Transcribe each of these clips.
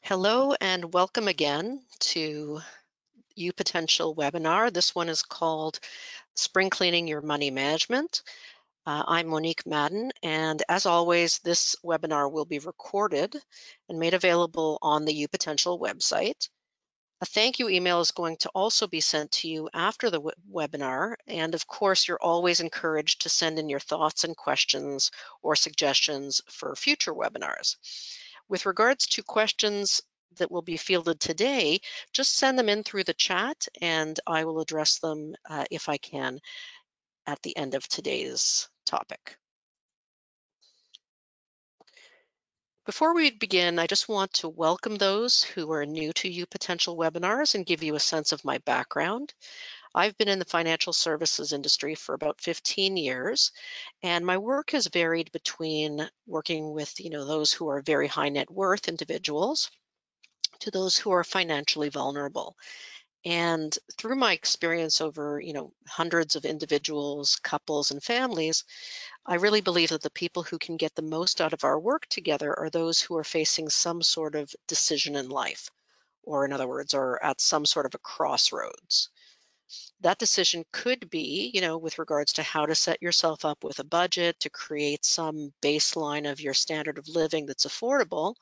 Hello and welcome again to UPotential webinar. This one is called Spring Cleaning Your Money Management. I'm Monique Madan, and as always, this webinar will be recorded and made available on the UPotential website. A thank you email is going to also be sent to you after the webinar, and of course, you're always encouraged to send in your thoughts and questions or suggestions for future webinars. With regards to questions that will be fielded today, just send them in through the chat and I will address them if I can at the end of today's topic. Before we begin, I just want to welcome those who are new to UPotential webinars and give you a sense of my background. I've been in the financial services industry for about 15 years, and my work has varied between working with those who are very high net worth individuals to those who are financially vulnerable. And through my experience over, hundreds of individuals, couples, and families, I really believe that the people who can get the most out of our work together are those who are facing some sort of decision in life, or in other words, are at some sort of a crossroads. That decision could be, with regards to how to set yourself up with a budget to create some baseline of your standard of living that's affordable,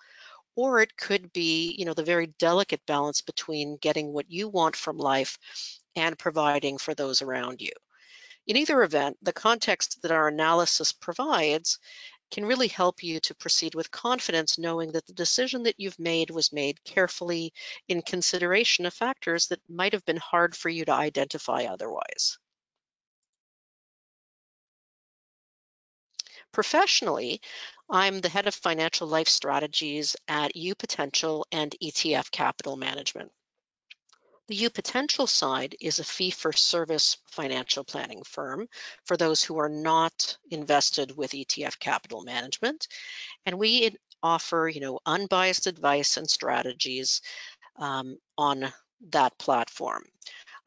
or it could be, the very delicate balance between getting what you want from life and providing for those around you. In either event, the context that our analysis provides can really help you to proceed with confidence, knowing that the decision that you've made was made carefully in consideration of factors that might have been hard for you to identify otherwise. Professionally, I'm the head of financial life strategies at UPotential and ETF Capital Management. The UPotential side is a fee-for-service financial planning firm for those who are not invested with ETF Capital Management, and we offer, unbiased advice and strategies on that platform.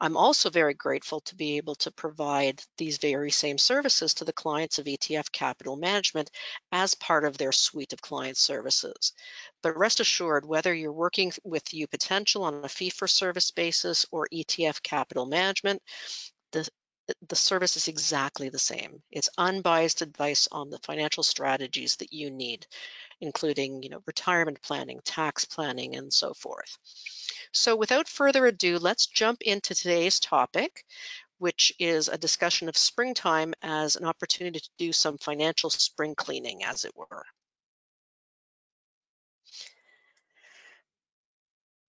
I'm also very grateful to be able to provide these very same services to the clients of ETF Capital Management as part of their suite of client services. But rest assured, whether you're working with UPotential on a fee-for-service basis or ETF Capital Management, the service is exactly the same. It's unbiased advice on the financial strategies that you need, including, retirement planning, tax planning, and so forth. So without further ado, let's jump into today's topic, which is a discussion of springtime as an opportunity to do some financial spring cleaning, as it were.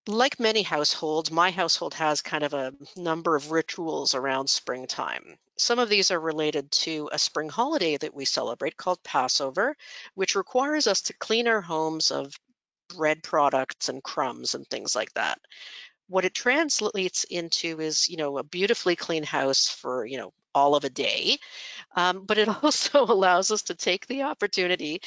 Like many households, my household has kind of a number of rituals around springtime. Some of these are related to a spring holiday that we celebrate called Passover, which requires us to clean our homes of bread products and crumbs and things like that. What it translates into is, a beautifully clean house for, all of a day. But it also allows us to take the opportunity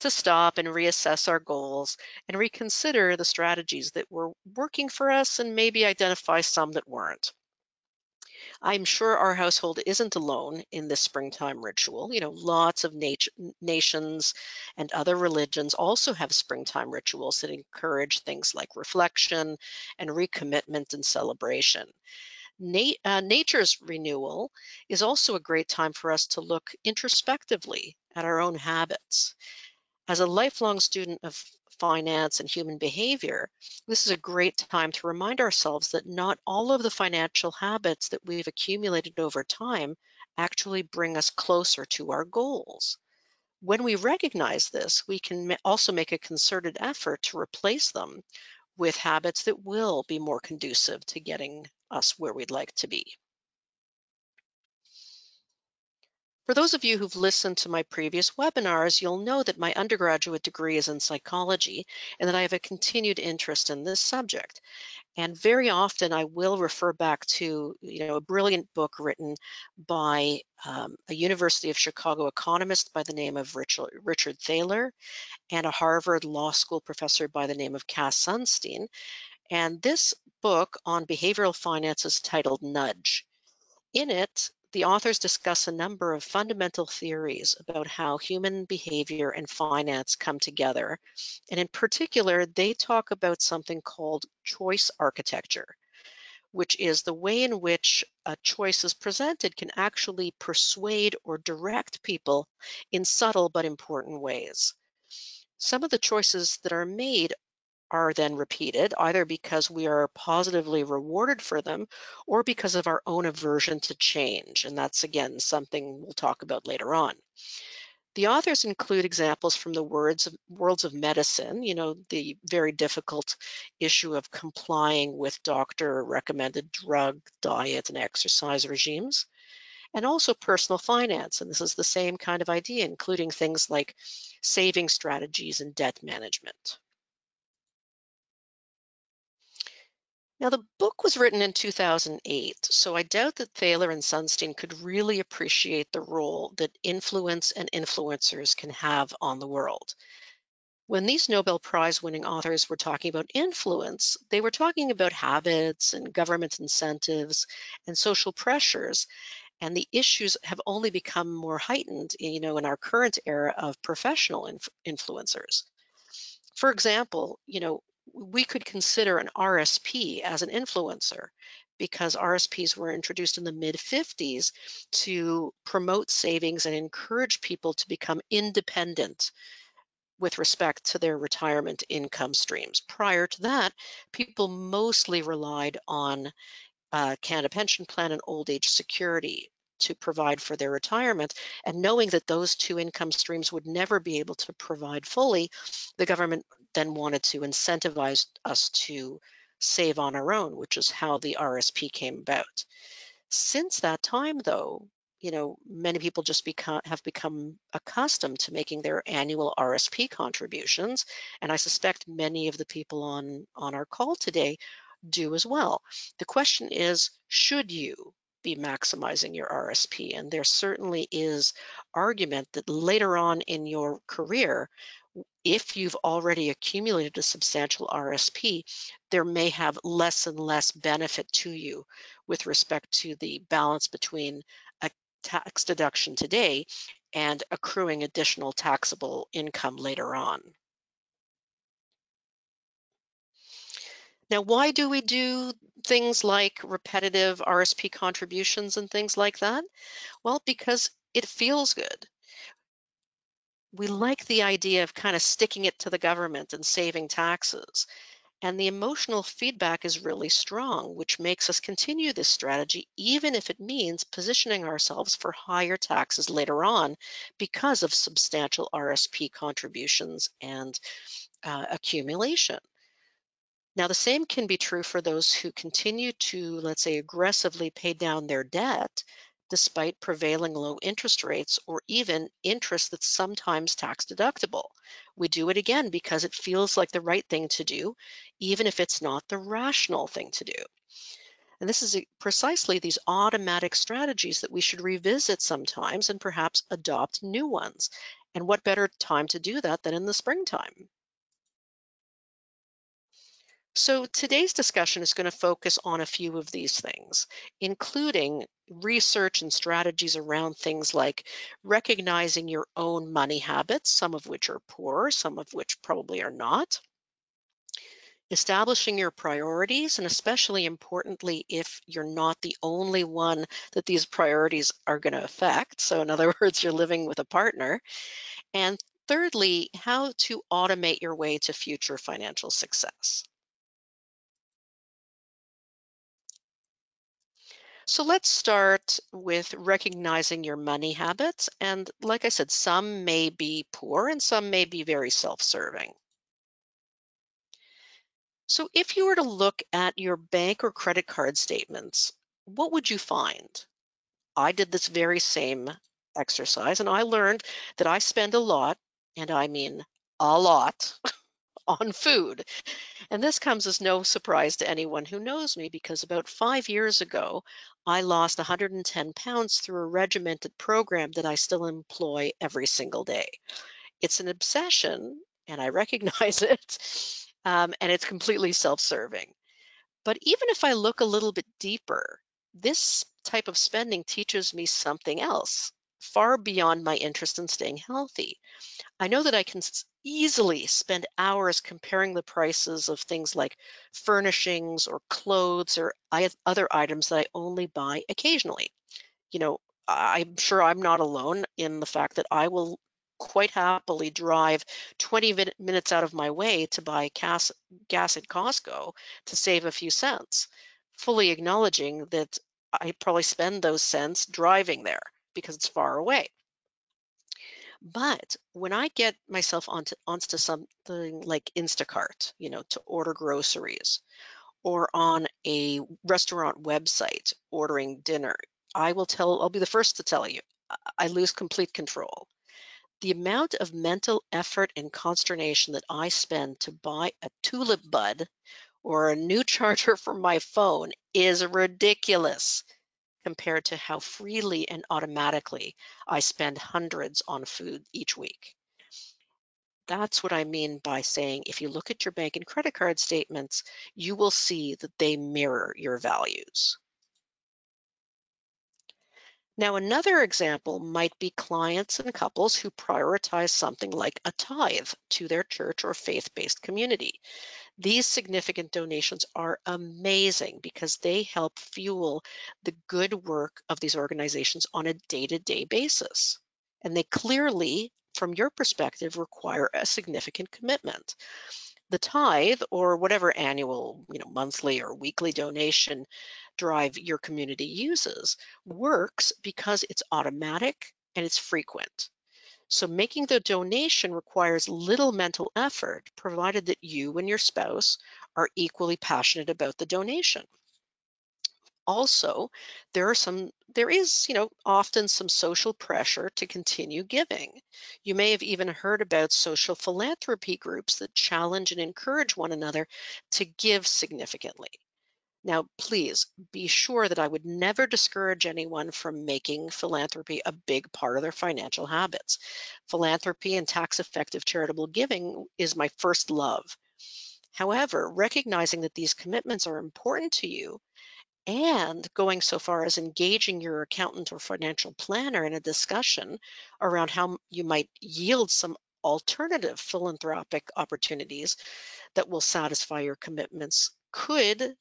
to stop and reassess our goals and reconsider the strategies that were working for us and maybe identify some that weren't. I'm sure our household isn't alone in this springtime ritual. Lots of nations and other religions also have springtime rituals that encourage things like reflection and recommitment and celebration. Nature's renewal is also a great time for us to look introspectively at our own habits. As a lifelong student of finance and human behavior, this is a great time to remind ourselves that not all of the financial habits that we've accumulated over time actually bring us closer to our goals. When we recognize this, we can also make a concerted effort to replace them with habits that will be more conducive to getting us where we'd like to be. For those of you who've listened to my previous webinars, you'll know that my undergraduate degree is in psychology and that I have a continued interest in this subject. And very often I will refer back to, a brilliant book written by a University of Chicago economist by the name of Richard Thaler and a Harvard Law School professor by the name of Cass Sunstein. And this book on behavioral finance is titled Nudge. In it, The authors discuss a number of fundamental theories about how human behavior and finance come together. And in particular, they talk about something called choice architecture, which is the way in which a choice is presented can actually persuade or direct people in subtle but important ways. Some of the choices that are made are then repeated, either because we are positively rewarded for them or because of our own aversion to change. And that's, again, something we'll talk about later on. The authors include examples from the worlds of medicine, the very difficult issue of complying with doctor recommended drug, diet, and exercise regimes, and also personal finance. And this is the same kind of idea, including things like saving strategies and debt management. Now, the book was written in 2008, so I doubt that Thaler and Sunstein could really appreciate the role that influence and influencers can have on the world. When these Nobel Prize winning authors were talking about influence, they were talking about habits and government incentives and social pressures, and the issues have only become more heightened, in our current era of professional influencers. For example, we could consider an RSP as an influencer because RSPs were introduced in the mid 50s to promote savings and encourage people to become independent with respect to their retirement income streams. Prior to that, people mostly relied on Canada Pension Plan and old age security to provide for their retirement. And knowing that those two income streams would never be able to provide fully, the government then wanted to incentivize us to save on our own, which is how the RSP came about. Since that time, though, many people just have become accustomed to making their annual RSP contributions, and I suspect many of the people on our call today do as well. The question is, should you be maximizing your RSP? And there certainly is argument that later on in your career, if you've already accumulated a substantial RSP, there may have less and less benefit to you with respect to the balance between a tax deduction today and accruing additional taxable income later on. Now, why do we do things like repetitive RSP contributions and things like that? Well, because it feels good. We like the idea of kind of sticking it to the government and saving taxes. And the emotional feedback is really strong, which makes us continue this strategy, even if it means positioning ourselves for higher taxes later on because of substantial RSP contributions and accumulation. Now, the same can be true for those who continue to, let's say, aggressively pay down their debt despite prevailing low interest rates or even interest that's sometimes tax deductible. We do it again because it feels like the right thing to do, even if it's not the rational thing to do. And this is precisely these automatic strategies that we should revisit sometimes and perhaps adopt new ones. And what better time to do that than in the springtime? So today's discussion is going to focus on a few of these things, including research and strategies around things like recognizing your own money habits, some of which are poor, some of which probably are not, establishing your priorities, and especially importantly, if you're not the only one that these priorities are going to affect. So in other words, you're living with a partner. And thirdly, how to automate your way to future financial success. So let's start with recognizing your money habits. And like I said, some may be poor and some may be very self-serving. So if you were to look at your bank or credit card statements, what would you find? I did this very same exercise and I learned that I spend a lot, and I mean a lot, on food. And this comes as no surprise to anyone who knows me because about 5 years ago, I lost 110 pounds through a regimented program that I still employ every single day. It's an obsession, and I recognize it, and it's completely self serving. But even if I look a little bit deeper, this type of spending teaches me something else far beyond my interest in staying healthy. I know that I can easily spend hours comparing the prices of things like furnishings or clothes or other items that I only buy occasionally. You know, I'm sure I'm not alone in the fact that I will quite happily drive 20 minutes out of my way to buy gas at Costco to save a few cents, fully acknowledging that I probably spend those cents driving there because it's far away. But when I get myself onto something like Instacart, to order groceries, or on a restaurant website ordering dinner, I'll be the first to tell you, I lose complete control. The amount of mental effort and consternation that I spend to buy a tulip bud or a new charger for my phone is ridiculous compared to how freely and automatically I spend hundreds on food each week. That's what I mean by saying if you look at your bank and credit card statements, you will see that they mirror your values. Now, another example might be clients and couples who prioritize something like a tithe to their church or faith-based community. These significant donations are amazing because they help fuel the good work of these organizations on a day-to-day basis. And they clearly, from your perspective, require a significant commitment. The tithe or whatever annual, monthly or weekly donation drive your community uses works because it's automatic and it's frequent. So making the donation requires little mental effort, provided that you and your spouse are equally passionate about the donation. Also, there is, often some social pressure to continue giving. You may have even heard about social philanthropy groups that challenge and encourage one another to give significantly. Now, please be sure that I would never discourage anyone from making philanthropy a big part of their financial habits. Philanthropy and tax-effective charitable giving is my first love. However, recognizing that these commitments are important to you and going so far as engaging your accountant or financial planner in a discussion around how you might yield some alternative philanthropic opportunities that will satisfy your commitments could,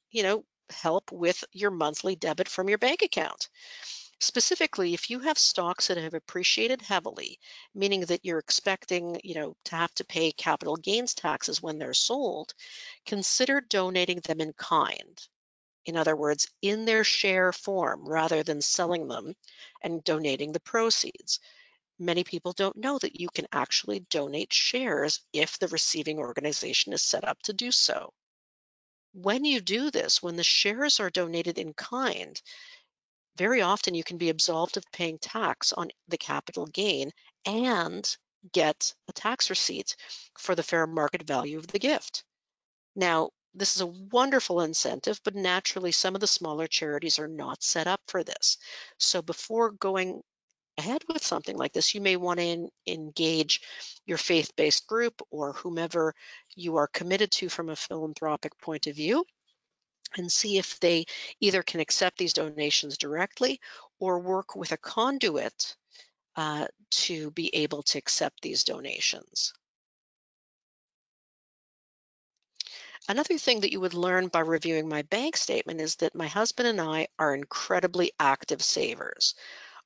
help with your monthly debit from your bank account. Specifically, if you have stocks that have appreciated heavily, meaning that you're expecting, to have to pay capital gains taxes when they're sold, consider donating them in kind. In other words, in their share form rather than selling them and donating the proceeds. Many people don't know that you can actually donate shares if the receiving organization is set up to do so. When you do this, when the shares are donated in kind, very often you can be absolved of paying tax on the capital gain and get a tax receipt for the fair market value of the gift. Now, this is a wonderful incentive, but naturally some of the smaller charities are not set up for this. So before going ahead with something like this, you may want to engage your faith-based group or whomever you are committed to from a philanthropic point of view and see if they either can accept these donations directly or work with a conduit to be able to accept these donations. Another thing that you would learn by reviewing my bank statement is that my husband and I are incredibly active savers.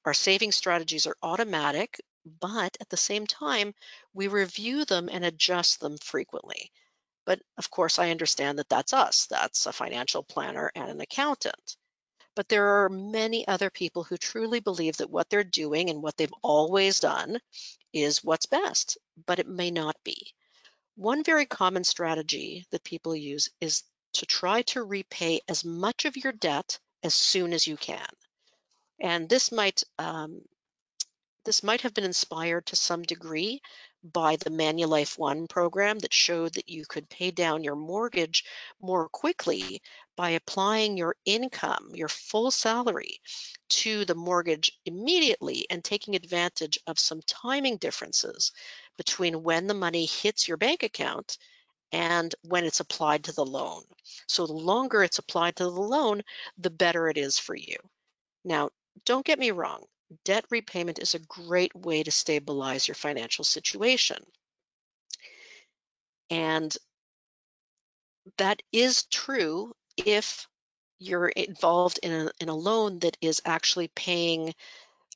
Our saving strategies are automatic, but at the same time, we review them and adjust them frequently. But of course, I understand that that's us. That's a financial planner and an accountant. But there are many other people who truly believe that what they're doing and what they've always done is what's best, but it may not be. One very common strategy that people use is to try to repay as much of your debt as soon as you can. And this might have been inspired to some degree by the Manulife One program that showed that you could pay down your mortgage more quickly by applying your income, your full salary, to the mortgage immediately and taking advantage of some timing differences between when the money hits your bank account and when it's applied to the loan. So the longer it's applied to the loan, the better it is for you. Now, don't get me wrong, debt repayment is a great way to stabilize your financial situation. And that is true if you're involved in a loan that is actually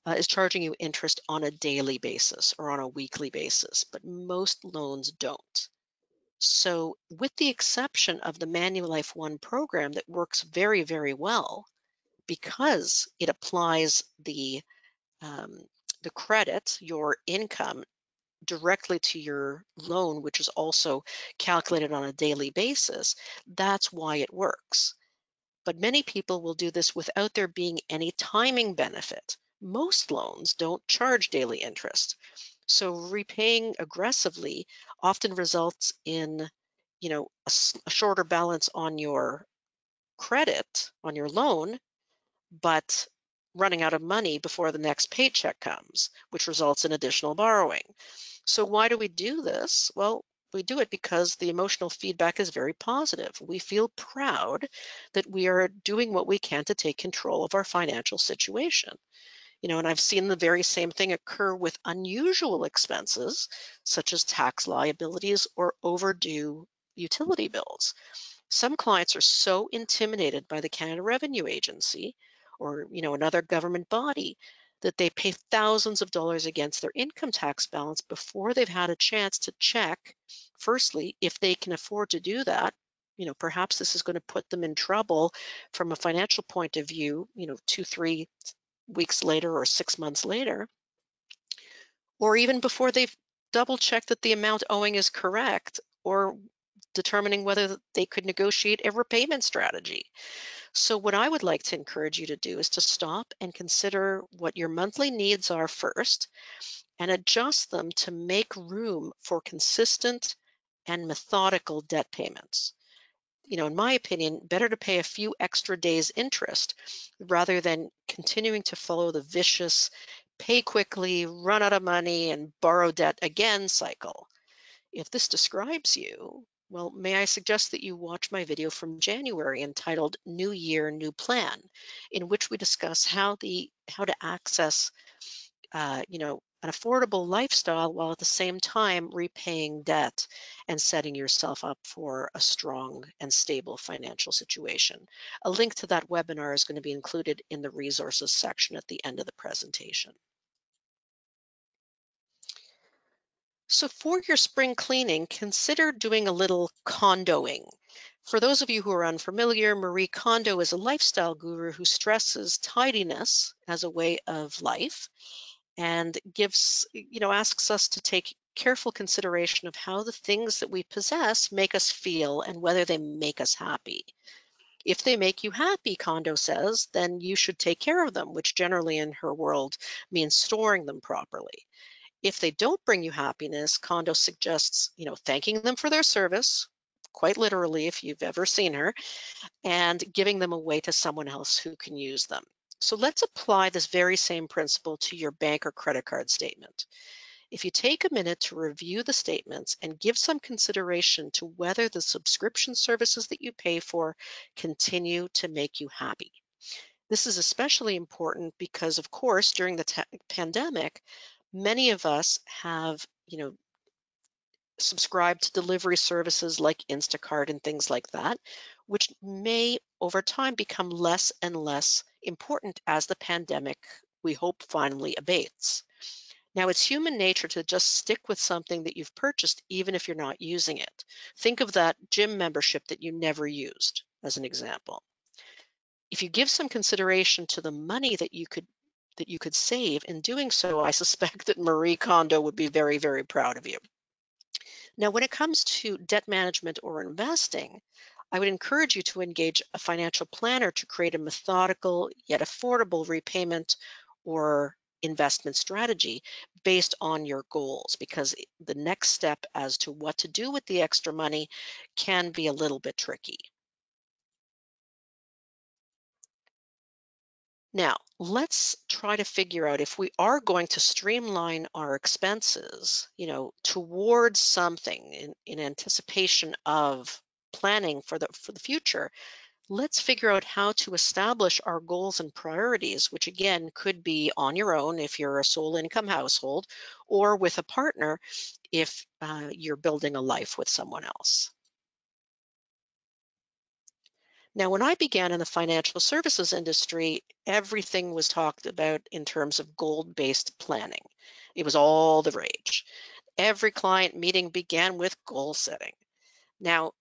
is charging you interest on a daily basis or on a weekly basis, but most loans don't. So, with the exception of the Manulife One program that works very, very well because it applies um, the credit, your income, directly to your loan, which is also calculated on a daily basis, that's why it works. But many people will do this without there being any timing benefit. Most loans don't charge daily interest. So repaying aggressively often results in, a shorter balance on your credit, on your loan, but running out of money before the next paycheck comes, which results in additional borrowing. So why do we do this? Well, we do it because the emotional feedback is very positive. We feel proud that we are doing what we can to take control of our financial situation. And I've seen the very same thing occur with unusual expenses, such as tax liabilities or overdue utility bills. Some clients are so intimidated by the Canada Revenue Agency or, another government body that they pay thousands of dollars against their income tax balance before they've had a chance to check, firstly, if they can afford to do that. Perhaps this is going to put them in trouble from a financial point of view, 2, 3 weeks later or 6 months later, or even before they've double checked that the amount owing is correct, or determining whether they could negotiate a repayment strategy. So, what I would like to encourage you to do is to stop and consider what your monthly needs are first and adjust them to make room for consistent and methodical debt payments. In my opinion, better to pay a few extra days interest rather than continuing to follow the vicious pay quickly, run out of money, and borrow debt again cycle. If this describes you, well, may I suggest that you watch my video from January entitled New Year, New Plan, in which we discuss how to access an affordable lifestyle while at the same time repaying debt and setting yourself up for a strong and stable financial situation. A link to that webinar is going to be included in the resources section at the end of the presentation. So for your spring cleaning, consider doing a little condoing. For those of you who are unfamiliar, Marie Kondo is a lifestyle guru who stresses tidiness as a way of life and asks us to take careful consideration of how the things that we possess make us feel and whether they make us happy. If they make you happy, Kondo says, then you should take care of them, which generally in her world means storing them properly. If they don't bring you happiness, Kondo suggests, thanking them for their service, quite literally if you've ever seen her, and giving them away to someone else who can use them. So let's apply this very same principle to your bank or credit card statement. If you take a minute to review the statements and give some consideration to whether the subscription services that you pay for continue to make you happy. This is especially important because, of course, during the pandemic, many of us have, subscribed to delivery services like Instacart and things like that, which may over time become less and less important as the pandemic, we hope, finally abates. Now, it's human nature to just stick with something that you've purchased, even if you're not using it. Think of that gym membership that you never used, as an example. If you give some consideration to the money that you could save in doing so, I suspect that Marie Kondo would be very, very proud of you. Now, when it comes to debt management or investing, I would encourage you to engage a financial planner to create a methodical yet affordable repayment or investment strategy based on your goals, because the next step as to what to do with the extra money can be a little bit tricky. Now, let's try to figure out if we are going to streamline our expenses, towards something in anticipation of planning for the future. Let's figure out how to establish our goals and priorities, which again could be on your own if you're a sole income household, or with a partner if you're building a life with someone else. Now, when I began in the financial services industry, everything was talked about in terms of goal-based planning. It was all the rage. Every client meeting began with goal setting. Now,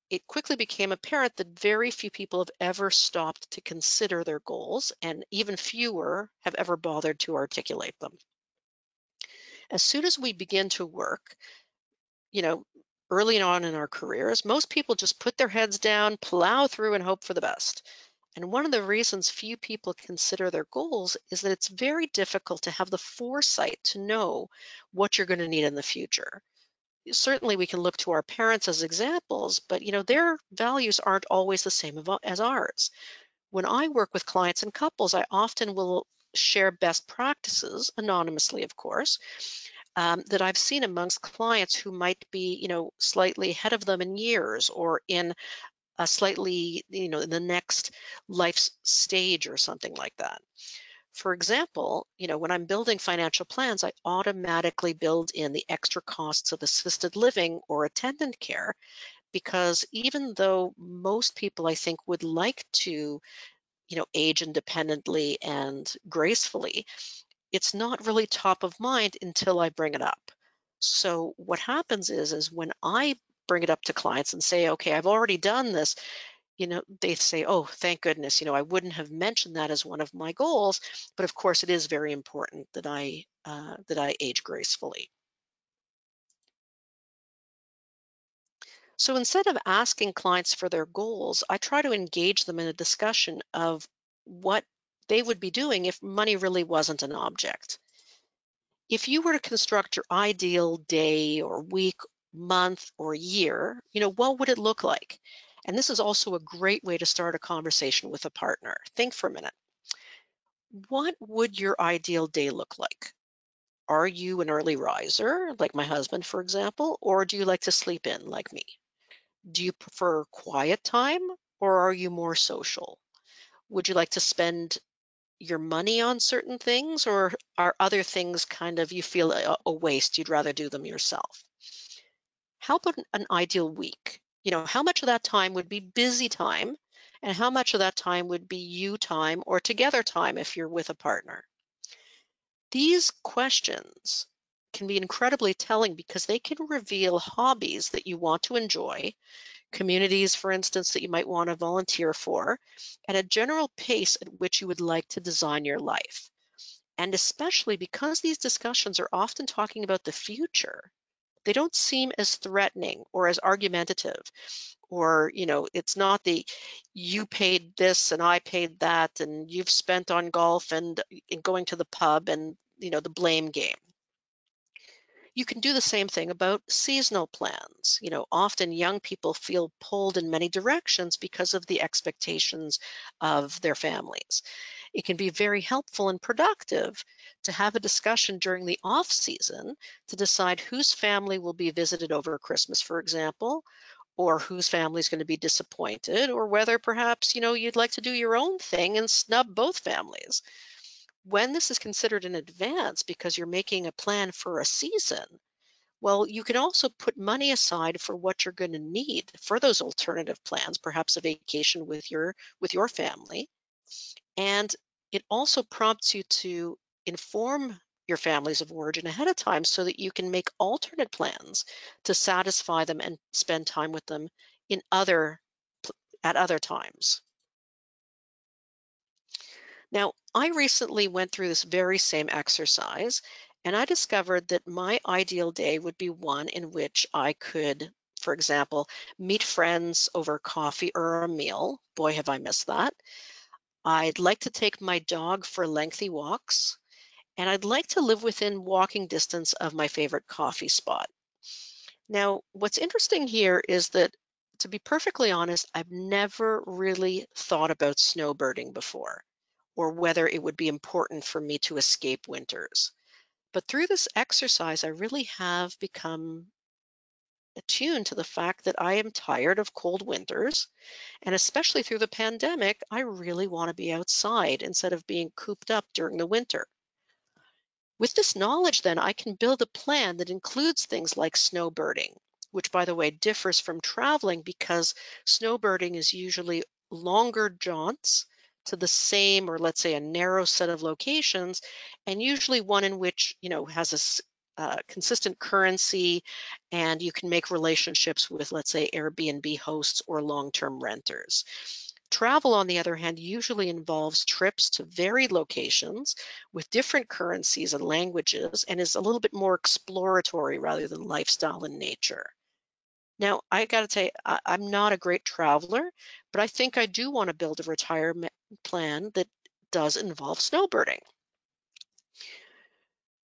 it quickly became apparent that very few people have ever stopped to consider their goals, and even fewer have ever bothered to articulate them. As soon as we begin to work, you know, early on in our careers, most people just put their heads down, plow through, and hope for the best. And one of the reasons few people consider their goals is that it's very difficult to have the foresight to know what you're going to need in the future. Certainly, we can look to our parents as examples, but their values aren't always the same as ours. When I work with clients and couples, I often will share best practices, anonymously, of course, that I've seen amongst clients who might be, slightly ahead of them in years or in a slightly, the next stage or something like that. For example, when I'm building financial plans, I automatically build in the extra costs of assisted living or attendant care because even though most people I think would like to, age independently and gracefully, it's not really top of mind until I bring it up. So what happens is when I bring it up to clients and say, okay, I've already done this, they say, oh, thank goodness, I wouldn't have mentioned that as one of my goals, but of course it is very important that I age gracefully. So instead of asking clients for their goals, I try to engage them in a discussion of what they would be doing if money really wasn't an object. If you were to construct your ideal day or week, month, or year, what would it look like? And this is also a great way to start a conversation with a partner. Think for a minute. What would your ideal day look like? Are you an early riser, like my husband, for example, or do you like to sleep in, like me? Do you prefer quiet time, or are you more social? Would you like to spend your money on certain things, or are other things kind of you feel a waste, you'd rather do them yourself? How about an ideal week? How much of that time would be busy time, and how much of that time would be you time or together time if you're with a partner? These questions can be incredibly telling because they can reveal hobbies that you want to enjoy, communities, for instance, that you might want to volunteer for, and a general pace at which you would like to design your life. And especially because these discussions are often talking about the future, they don't seem as threatening or as argumentative, or it's not the you paid this and I paid that and you've spent on golf and going to the pub and the blame game. You can do the same thing about seasonal plans. Often young people feel pulled in many directions because of the expectations of their families. It can be very helpful and productive to have a discussion during the off season to decide whose family will be visited over Christmas, for example, or whose family is going to be disappointed, or whether perhaps, you'd like to do your own thing and snub both families. When this is considered in advance because you're making a plan for a season, well, you can also put money aside for what you're going to need for those alternative plans, perhaps a vacation with your family. And it also prompts you to inform your families of origin ahead of time so that you can make alternate plans to satisfy them and spend time with them in at other times. Now, I recently went through this very same exercise, and I discovered that my ideal day would be one in which I could, for example, meet friends over coffee or a meal. Boy, have I missed that. I'd like to take my dog for lengthy walks, and I'd like to live within walking distance of my favorite coffee spot. Now, what's interesting here is that, to be perfectly honest, I've never really thought about snowbirding before, or whether it would be important for me to escape winters. But through this exercise, I really have become attuned to the fact that I am tired of cold winters, and especially through the pandemic, I really want to be outside instead of being cooped up during the winter. With this knowledge, then, I can build a plan that includes things like snowbirding, which, by the way, differs from traveling because snowbirding is usually longer jaunts to the same, or let's say a narrow set of locations, and usually one in which, has consistent currency, and you can make relationships with, let's say, Airbnb hosts or long-term renters. Travel, on the other hand, usually involves trips to varied locations with different currencies and languages and is a little bit more exploratory rather than lifestyle in nature. Now, I got to say, I'm not a great traveler, but I think I do want to build a retirement plan that does involve snowbirding.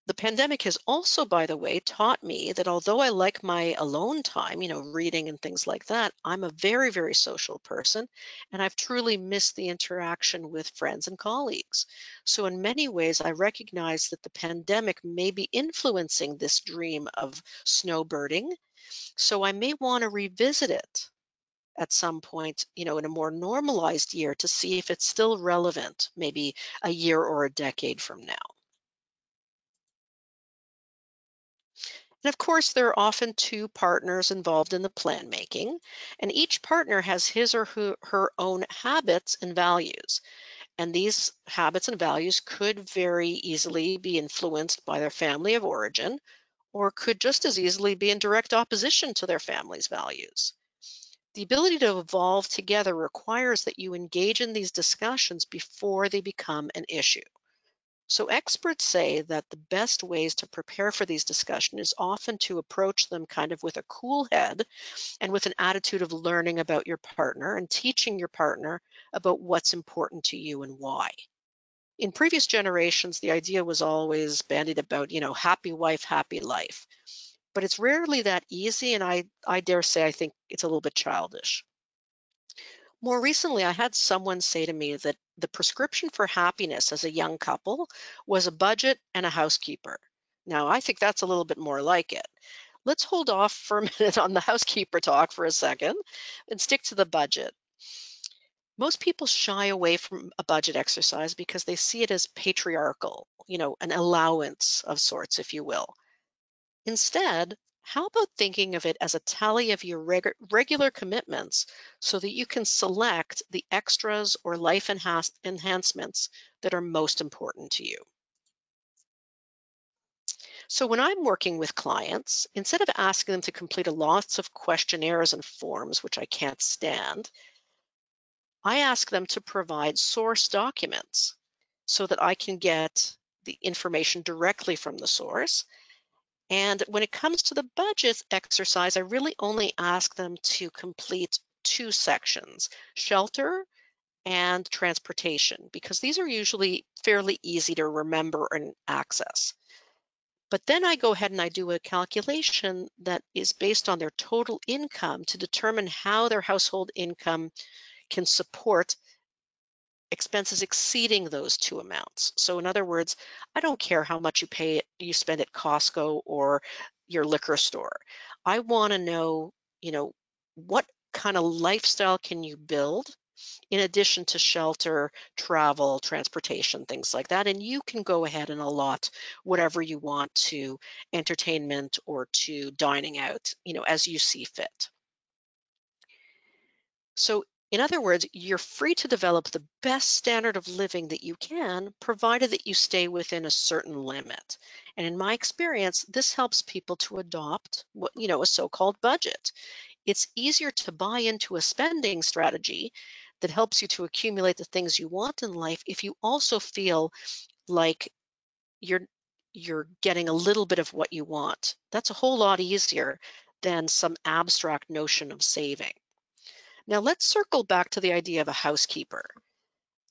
The pandemic has also, by the way, taught me that although I like my alone time, reading and things like that, I'm a very, very social person, and I've truly missed the interaction with friends and colleagues. So, in many ways, I recognize that the pandemic may be influencing this dream of snowbirding. So, I may want to revisit it at some point, in a more normalized year to see if it's still relevant, maybe a year or a decade from now. And of course, there are often two partners involved in the plan making, and each partner has his or her own habits and values. And these habits and values could very easily be influenced by their family of origin, or could just as easily be in direct opposition to their family's values. The ability to evolve together requires that you engage in these discussions before they become an issue. So experts say that the best ways to prepare for these discussions is often to approach them kind of with a cool head and with an attitude of learning about your partner and teaching your partner about what's important to you and why. In previous generations, the idea was always bandied about, happy wife, happy life. But it's rarely that easy, and I dare say I think it's a little bit childish. More recently, I had someone say to me that the prescription for happiness as a young couple was a budget and a housekeeper. Now, I think that's a little bit more like it. Let's hold off for a minute on the housekeeper talk for a second and stick to the budget. Most people shy away from a budget exercise because they see it as patriarchal, an allowance of sorts, if you will. Instead, how about thinking of it as a tally of your regular commitments so that you can select the extras or life enhancements that are most important to you? So when I'm working with clients, instead of asking them to complete a lots of questionnaires and forms, which I can't stand, I ask them to provide source documents so that I can get the information directly from the source. And when it comes to the budget exercise, I really only ask them to complete two sections, shelter and transportation, because these are usually fairly easy to remember and access. But then I go ahead and I do a calculation that is based on their total income to determine how their household income can support expenses exceeding those two amounts. So in other words, I don't care how much you spend at Costco or your liquor store. I want to know, what kind of lifestyle can you build in addition to shelter, travel, transportation, things like that. And you can go ahead and allot whatever you want to entertainment or to dining out, as you see fit. So, in other words, you're free to develop the best standard of living that you can, provided that you stay within a certain limit. And in my experience, this helps people to adopt a so-called budget. It's easier to buy into a spending strategy that helps you to accumulate the things you want in life if you also feel like you're you're getting a little bit of what you want. That's a whole lot easier than some abstract notion of saving. Now let's circle back to the idea of a housekeeper.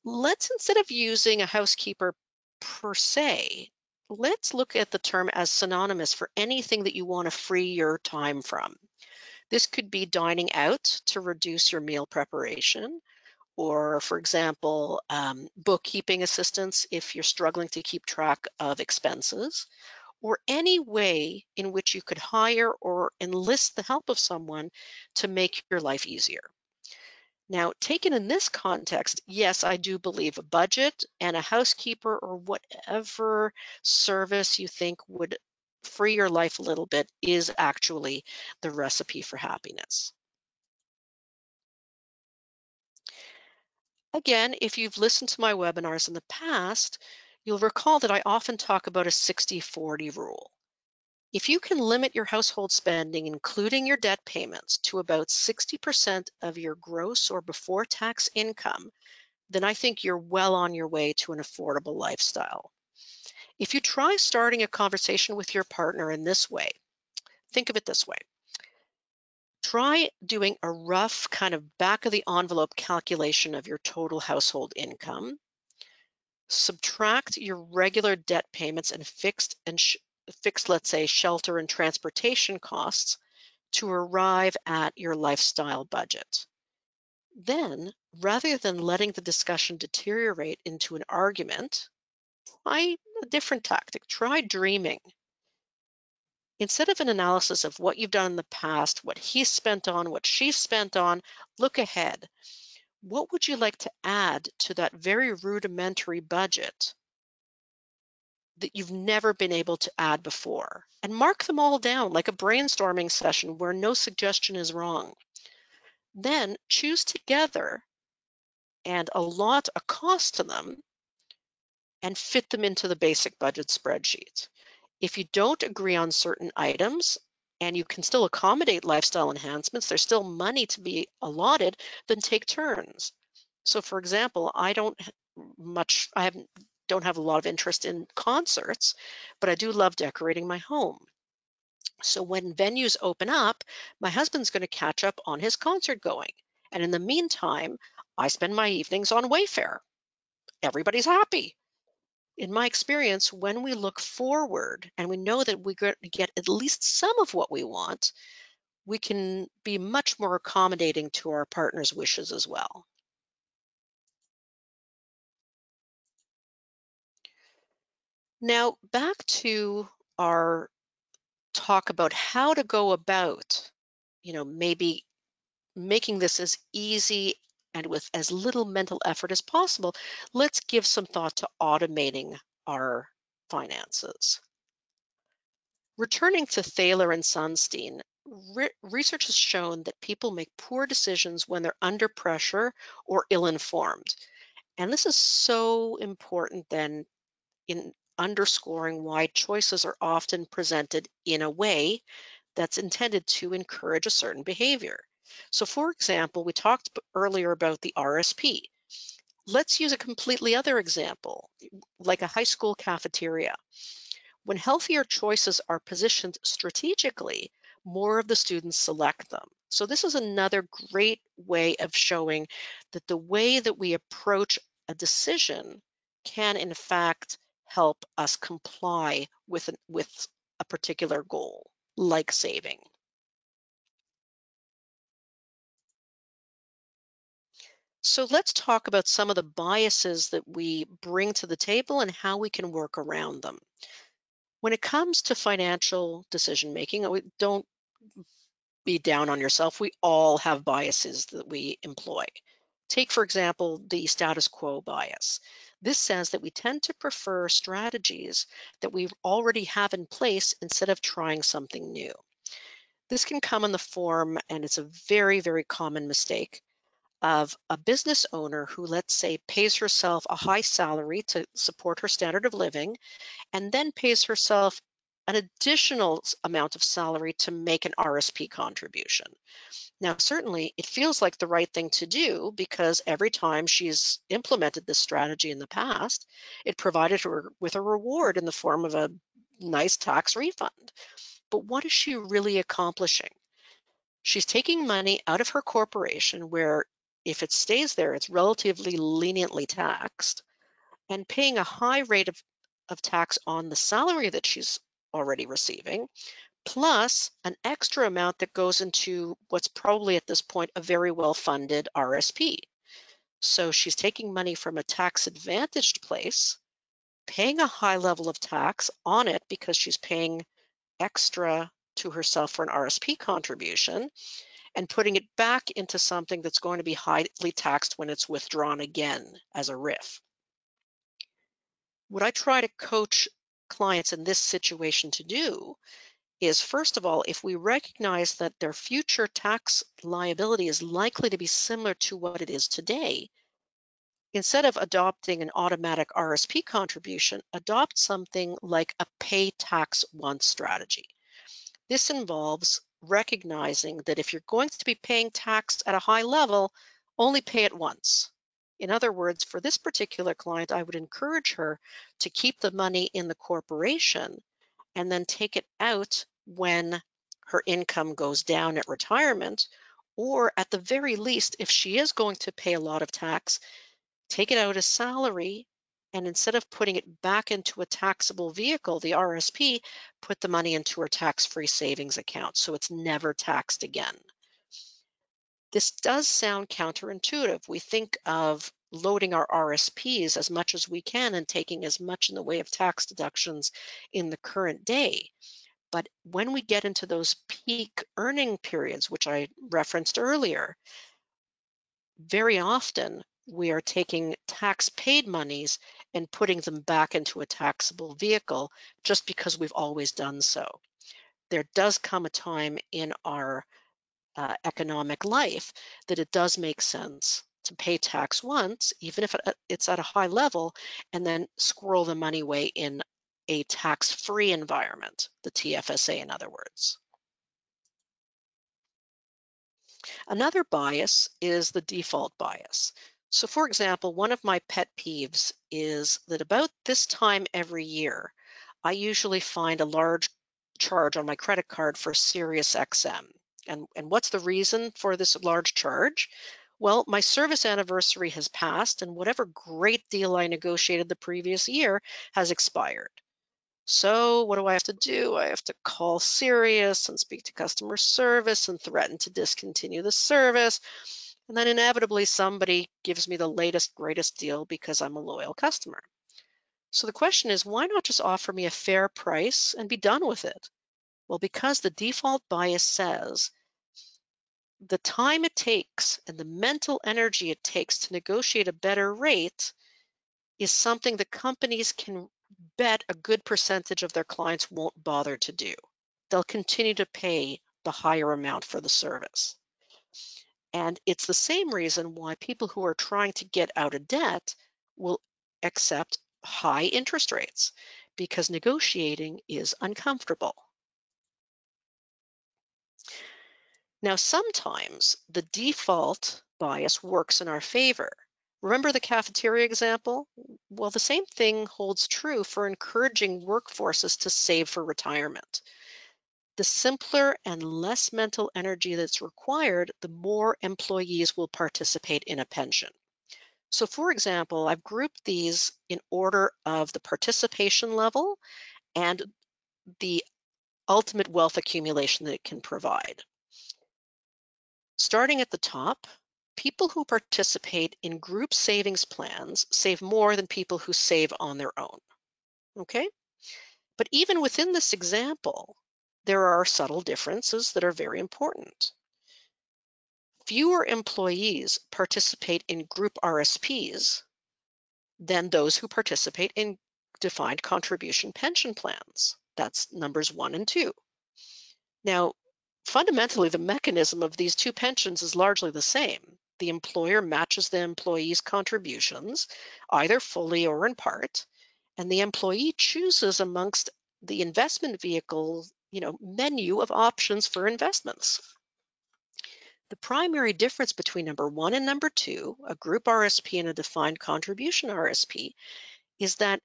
Let's, instead of using a housekeeper per se, let's look at the term as synonymous for anything that you want to free your time from. This could be dining out to reduce your meal preparation, or for example, bookkeeping assistance if you're struggling to keep track of expenses, or any way in which you could hire or enlist the help of someone to make your life easier. Now, taken in this context, yes, I do believe a budget and a housekeeper or whatever service you think would free your life a little bit is actually the recipe for happiness. Again, if you've listened to my webinars in the past, you'll recall that I often talk about a 60-40 rule. If you can limit your household spending, including your debt payments, to about 60% of your gross or before tax income, then I think you're well on your way to an affordable lifestyle. If you try starting a conversation with your partner in this way, think of it this way. Try doing a rough kind of back of the envelope calculation of your total household income. Subtract your regular debt payments and fixed, let's say, shelter and transportation costs to arrive at your lifestyle budget. Then, rather than letting the discussion deteriorate into an argument, try a different tactic. Try dreaming. Instead of an analysis of what you've done in the past, what he's spent on, what she's spent on, look ahead. What would you like to add to that very rudimentary budget that you've never been able to add before? And mark them all down like a brainstorming session where no suggestion is wrong. Then choose together and allot a cost to them and fit them into the basic budget spreadsheet. If you don't agree on certain items and you can still accommodate lifestyle enhancements, there's still money to be allotted, then take turns. So for example, don't have a lot of interest in concerts, but I do love decorating my home. So when venues open up, my husband's going to catch up on his concert going. And in the meantime, I spend my evenings on Wayfair. Everybody's happy. In my experience, when we look forward and we know that we're going to get at least some of what we want, we can be much more accommodating to our partner's wishes as well. Now, back to our talk about how to go about, maybe making this as easy and with as little mental effort as possible. Let's give some thought to automating our finances. Returning to Thaler and Sunstein, research has shown that people make poor decisions when they're under pressure or ill-informed. And this is so important then in underscoring why choices are often presented in a way that's intended to encourage a certain behavior. So for example, we talked earlier about the RSP. Let's use a completely other example, like a high school cafeteria. When healthier choices are positioned strategically, more of the students select them. So this is another great way of showing that the way that we approach a decision can in fact help us comply with a particular goal, like saving. So let's talk about some of the biases that we bring to the table and how we can work around them. When it comes to financial decision making, don't be down on yourself. We all have biases that we employ. Take, for example, the status quo bias. This says that we tend to prefer strategies that we already have in place instead of trying something new. This can come in the form, and it's a very, very common mistake, of a business owner who, let's say, pays herself a high salary to support her standard of living and then pays herself an additional amount of salary to make an RSP contribution. Now, certainly it feels like the right thing to do because every time she's implemented this strategy in the past, it provided her with a reward in the form of a nice tax refund. But what is she really accomplishing? She's taking money out of her corporation where if it stays there, it's relatively leniently taxed and paying a high rate of tax on the salary that she's already receiving, plus an extra amount that goes into what's probably at this point a very well-funded RSP. So she's taking money from a tax-advantaged place paying a high level of tax on it because she's paying extra to herself for an RSP contribution and putting it back into something that's going to be highly taxed when it's withdrawn again as a RIF. What I try to coach clients in this situation to do is, first of all, if we recognize that their future tax liability is likely to be similar to what it is today, instead of adopting an automatic RSP contribution, adopt something like a pay tax once strategy. This involves recognizing that if you're going to be paying tax at a high level, only pay it once. In other words, for this particular client, I would encourage her to keep the money in the corporation and then take it out when her income goes down at retirement, or at the very least, if she is going to pay a lot of tax, take it out as salary, and instead of putting it back into a taxable vehicle, the RSP, put the money into her tax-free savings account so it's never taxed again. This does sound counterintuitive. We think of loading our RSPs as much as we can and taking as much in the way of tax deductions in the current day. But when we get into those peak earning periods, which I referenced earlier, very often we are taking tax paid monies and putting them back into a taxable vehicle just because we've always done so. There does come a time in our economic life that it does make sense to pay tax once, even if it's at a high level, and then squirrel the money away in a tax-free environment, the TFSA in other words. Another bias is the default bias. So for example, one of my pet peeves is that about this time every year, I usually find a large charge on my credit card for SiriusXM. And what's the reason for this large charge? Well, my service anniversary has passed and whatever great deal I negotiated the previous year has expired. So what do I have to do? I have to call Sirius and speak to customer service and threaten to discontinue the service. And then inevitably somebody gives me the latest, greatest deal because I'm a loyal customer. So the question is, why not just offer me a fair price and be done with it? Well, because the default bias says the time it takes and the mental energy it takes to negotiate a better rate is something that companies can bet a good percentage of their clients won't bother to do. They'll continue to pay the higher amount for the service. And it's the same reason why people who are trying to get out of debt will accept high interest rates, because negotiating is uncomfortable. Now, sometimes the default bias works in our favor. Remember the cafeteria example? Well, the same thing holds true for encouraging workforces to save for retirement. The simpler and less mental energy that's required, the more employees will participate in a pension. So for example, I've grouped these in order of the participation level and the ultimate wealth accumulation that it can provide. Starting at the top, people who participate in group savings plans save more than people who save on their own. Okay? But even within this example, there are subtle differences that are very important. Fewer employees participate in group RSPs than those who participate in defined contribution pension plans. That's numbers 1 and 2. Now, fundamentally, the mechanism of these two pensions is largely the same. The employer matches the employee's contributions, either fully or in part, and the employee chooses amongst the investment vehicle, menu of options for investments. The primary difference between number 1 and number 2, a group RSP and a defined contribution RSP, is that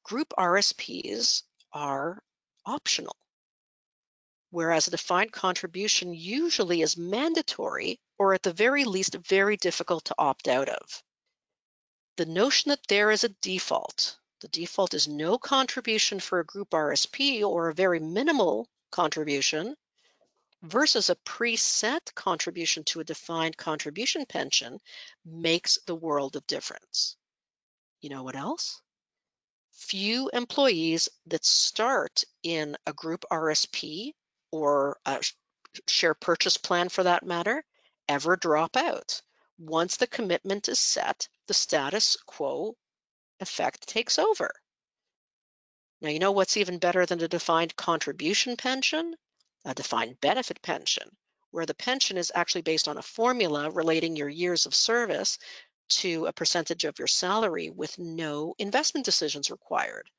group RSPs are optional, whereas a defined contribution usually is mandatory or at the very least very difficult to opt out of. The notion that there is a default, the default is no contribution for a group RSP or a very minimal contribution versus a preset contribution to a defined contribution pension makes the world of difference. You know what else? Few employees that start in a group RSP or a share purchase plan for that matter ever drop out. Once the commitment is set, the status quo effect takes over. Now, you know what's even better than a defined contribution pension? A defined benefit pension, where the pension is actually based on a formula relating your years of service to a percentage of your salary with no investment decisions required.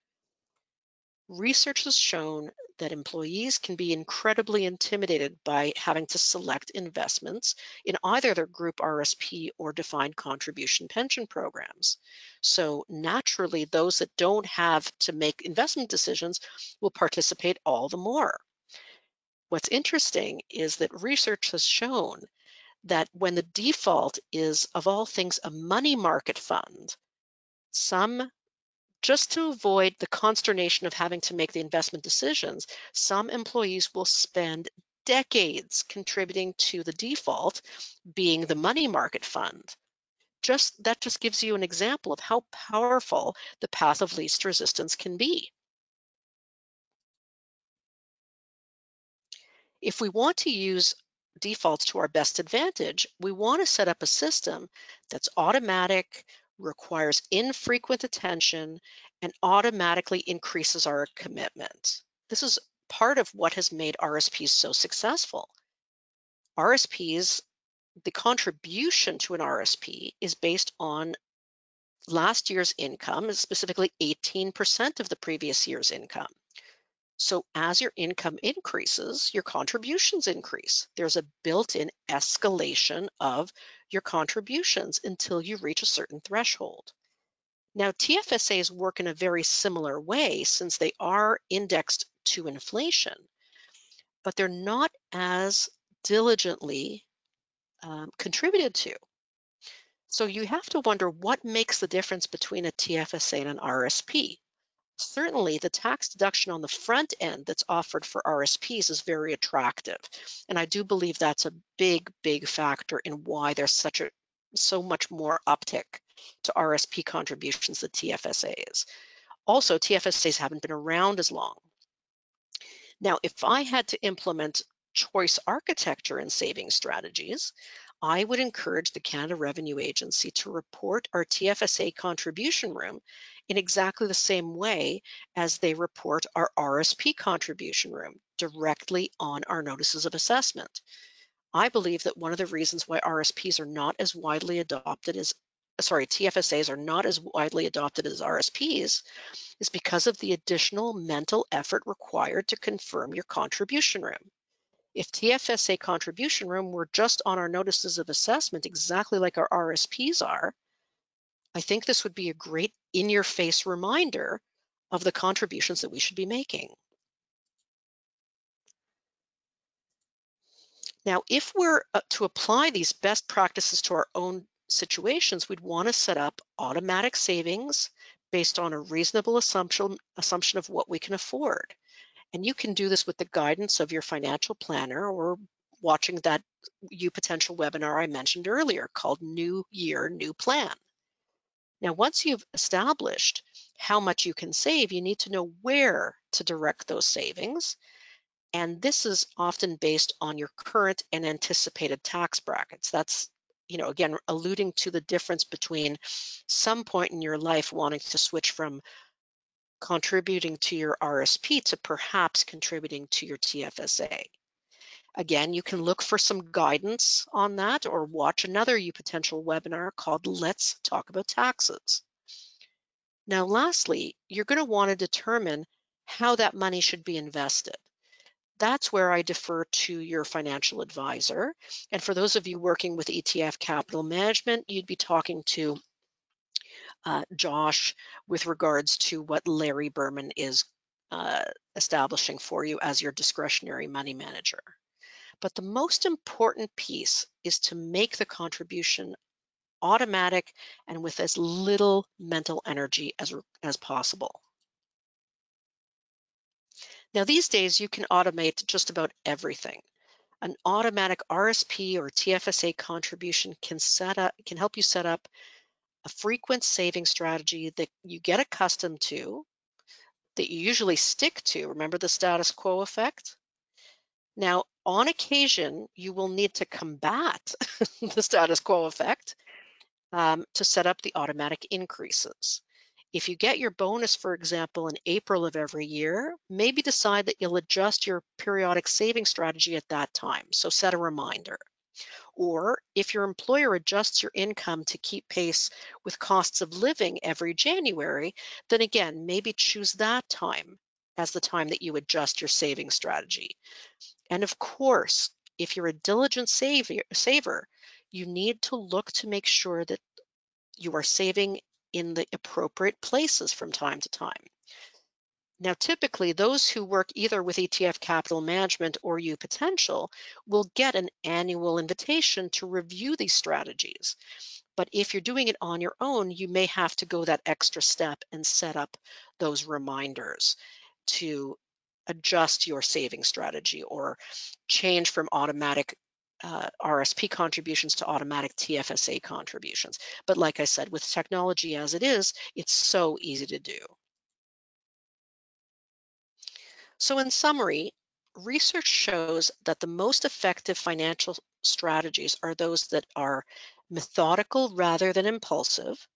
Research has shown that employees can be incredibly intimidated by having to select investments in either their group RSP or defined contribution pension programs. So naturally, those that don't have to make investment decisions will participate all the more. What's interesting is that research has shown that when the default is, of all things, a money market fund, some just to avoid the consternation of having to make the investment decisions, some employees will spend decades contributing to the default, being the money market fund. That just gives you an example of how powerful the path of least resistance can be. If we want to use defaults to our best advantage, we want to set up a system that's automatic, requires infrequent attention, and automatically increases our commitment. This is part of what has made RSPs so successful. RSPs, the contribution to an RSP is based on last year's income, specifically 18% of the previous year's income. So as your income increases, your contributions increase. There's a built-in escalation of your contributions until you reach a certain threshold. Now, TFSAs work in a very similar way since they are indexed to inflation, but they're not as diligently contributed to. So you have to wonder what makes the difference between a TFSA and an RSP. Certainly, the tax deduction on the front end that's offered for RSPs is very attractive. And I do believe that's a big, big factor in why there's so much more uptick to RSP contributions than TFSAs. Also, TFSAs haven't been around as long. Now, if I had to implement choice architecture and saving strategies, I would encourage the Canada Revenue Agency to report our TFSA contribution room in exactly the same way as they report our RSP contribution room directly on our notices of assessment. I believe that one of the reasons why RSPs are not as widely adopted as TFSAs are not as widely adopted as RSPs is because of the additional mental effort required to confirm your contribution room. If TFSA contribution room were just on our notices of assessment, exactly like our RSPs are, I think this would be a great in-your-face reminder of the contributions that we should be making. Now, if we're to apply these best practices to our own situations, we'd want to set up automatic savings based on a reasonable assumption of what we can afford. And you can do this with the guidance of your financial planner or watching that UPotential webinar I mentioned earlier called New Year, New Plan. Now, once you've established how much you can save, you need to know where to direct those savings. And this is often based on your current and anticipated tax brackets. That's, again, alluding to the difference between some point in your life wanting to switch from contributing to your RSP to perhaps contributing to your TFSA. Again, you can look for some guidance on that or watch another UPotential webinar called Let's Talk About Taxes. Now, lastly, you're going to want to determine how that money should be invested. That's where I defer to your financial advisor. And for those of you working with ETF Capital Management, you'd be talking to Josh with regards to what Larry Berman is establishing for you as your discretionary money manager. But the most important piece is to make the contribution automatic and with as little mental energy as possible. Now, these days, you can automate just about everything. An automatic RSP or TFSA contribution can help you set up a frequent saving strategy that you get accustomed to that you usually stick to. Remember the status quo effect? Now, on occasion, you will need to combat the status quo effect to set up the automatic increases. If you get your bonus, for example, in April of every year, maybe decide that you'll adjust your periodic saving strategy at that time. So set a reminder. Or if your employer adjusts your income to keep pace with costs of living every January, then again, maybe choose that time as the time that you adjust your saving strategy. And of course, if you're a diligent saver, you need to look to make sure that you are saving in the appropriate places from time to time. Now, typically, those who work either with ETF Capital Management or UPotential will get an annual invitation to review these strategies. But if you're doing it on your own, you may have to go that extra step and set up those reminders to adjust your saving strategy or change from automatic RSP contributions to automatic TFSA contributions. But like I said, with technology as it is, it's so easy to do. So in summary, research shows that the most effective financial strategies are those that are methodical rather than impulsive,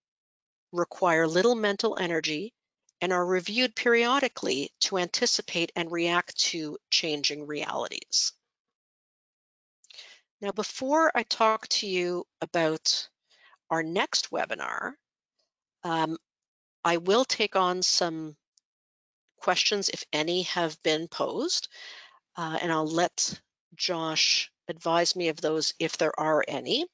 require little mental energy, and are reviewed periodically to anticipate and react to changing realities. Now, before I talk to you about our next webinar, um, I will take on some questions, if any have been posed, and I'll let Josh advise me of those if there are any.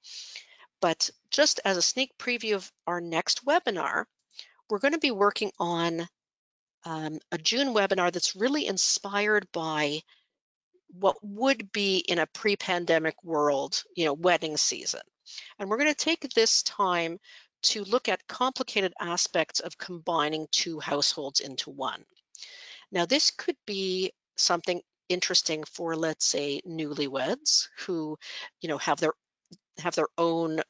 But just as a sneak preview of our next webinar, we're going to be working on a June webinar that's really inspired by what would be in a pre-pandemic world, wedding season. And we're going to take this time to look at complicated aspects of combining two households into one. Now, this could be something interesting for, let's say, newlyweds who, have their own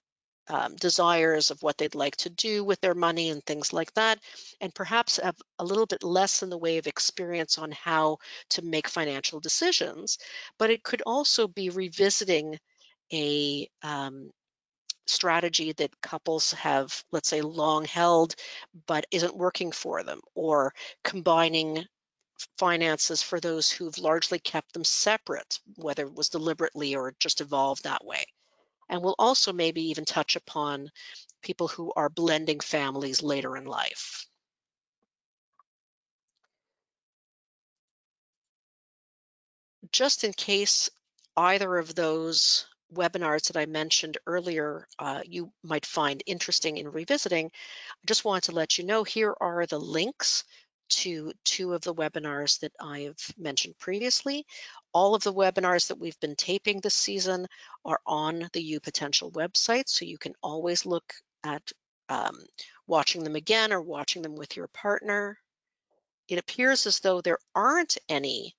desires of what they'd like to do with their money and things like that, and perhaps have a little bit less in the way of experience on how to make financial decisions. But it could also be revisiting a strategy that couples have, let's say, long held, but isn't working for them, or combining finances for those who've largely kept them separate, whether it was deliberately or just evolved that way. And we'll also maybe even touch upon people who are blending families later in life. Just in case either of those webinars that I mentioned earlier you might find interesting in revisiting, I just wanted to let you know here are the links to two of the webinars that I've mentioned previously. All of the webinars that we've been taping this season are on the UPotential website, so you can always look at watching them again or watching them with your partner. It appears as though there aren't any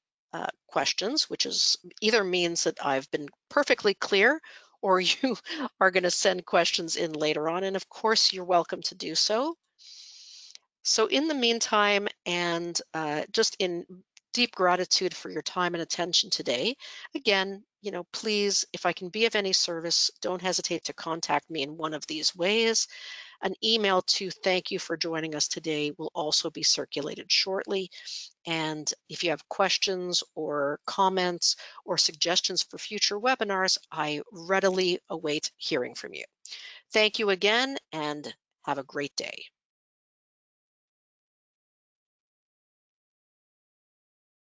questions, which is either means that I've been perfectly clear or you are going to send questions in later on. And of course, you're welcome to do so. So in the meantime, and just in deep gratitude for your time and attention today, again, please, if I can be of any service, don't hesitate to contact me in one of these ways. An email to thank you for joining us today will also be circulated shortly. And if you have questions or comments or suggestions for future webinars, I readily await hearing from you. Thank you again and have a great day.